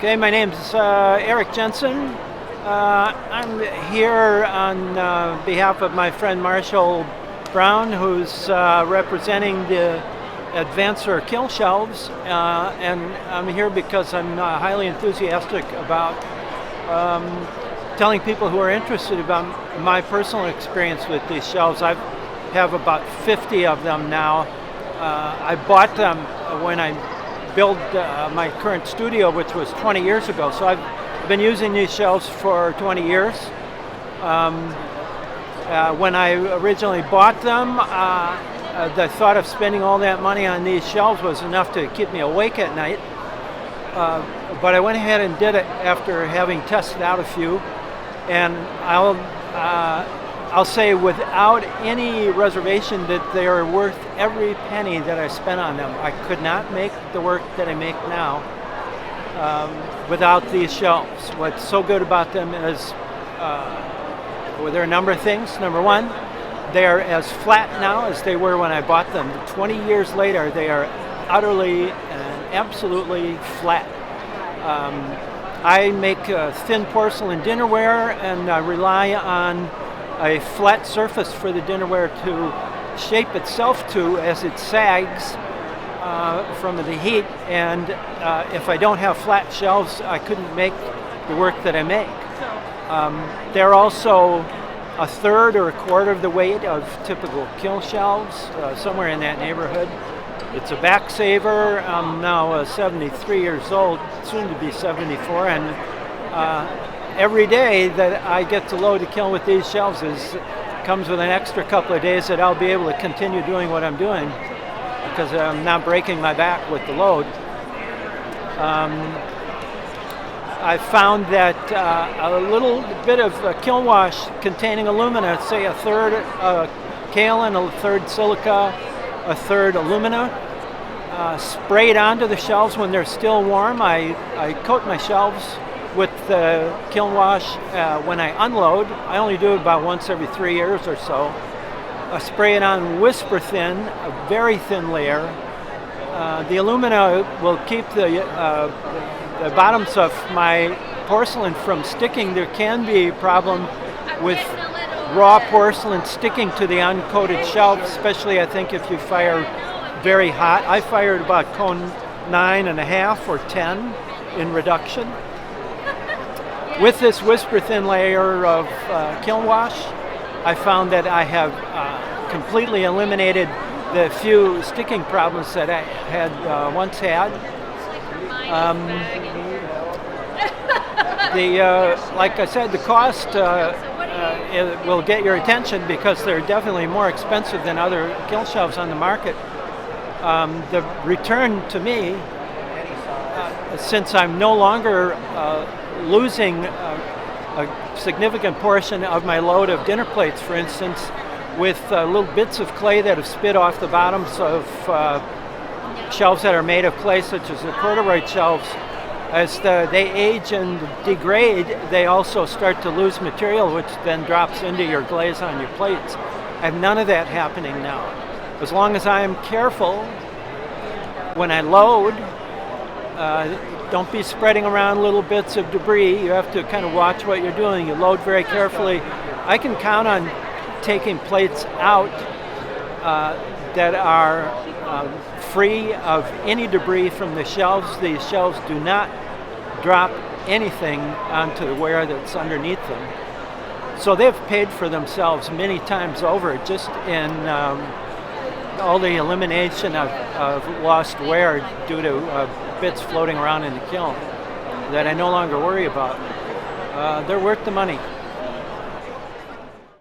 Okay, my name's Eric Jensen. I'm here on behalf of my friend Marshall Brown, who's representing the Advancer Kiln Shelves, and I'm here because I'm highly enthusiastic about telling people who are interested about my personal experience with these shelves. I have about 50 of them now. I bought them when I built my current studio, which was 20 years ago. So I've been using these shelves for 20 years. When I originally bought them, the thought of spending all that money on these shelves was enough to keep me awake at night. But I went ahead and did it after having tested out a few, and I'll say without any reservation that they are worth every penny that I spent on them. I could not make the work that I make now without these shelves. What's so good about them is, well, there are a number of things. Number one, they are as flat now as they were when I bought them. 20 years later, they are utterly and absolutely flat. I make thin porcelain dinnerware, and I rely on a flat surface for the dinnerware to shape itself to as it sags from the heat. And if I don't have flat shelves, I couldn't make the work that I make. They're also a third or a quarter of the weight of typical kiln shelves, somewhere in that neighborhood. It's a back saver. I'm now 73 years old, soon to be 74, and every day that I get to load a kiln with these shelves comes with an extra couple of days that I'll be able to continue doing what I'm doing because I'm not breaking my back with the load. I found that a little bit of kiln wash containing alumina, say a third kaolin, a third silica, a third alumina, sprayed onto the shelves when they're still warm. I coat my shelves with the kiln wash when I unload. I only do it about once every 3 years or so. I spray it on whisper thin, a very thin layer. The alumina will keep the bottoms of my porcelain from sticking. There can be a problem with raw porcelain sticking to the uncoated shelf, especially I think if you fire very hot. I fired about cone 9.5 or 10 in reduction. With this whisper thin layer of kiln wash, I found that I have completely eliminated the few sticking problems that I had once had. Like I said, the cost it will get your attention because they're definitely more expensive than other kiln shelves on the market. The return to me, since I'm no longer losing a significant portion of my load of dinner plates, for instance, with little bits of clay that have spit off the bottoms of shelves that are made of clay, such as the corduroy shelves. As they age and degrade, they also start to lose material, which then drops into your glaze on your plates. I have none of that happening now. As long as I am careful when I load, don't be spreading around little bits of debris. You have to kind of watch what you're doing. You load very carefully. I can count on taking plates out that are free of any debris from the shelves. These shelves do not drop anything onto the ware that's underneath them. So they've paid for themselves many times over just in all the elimination of lost wear due to bits floating around in the kiln that I no longer worry about. They're worth the money.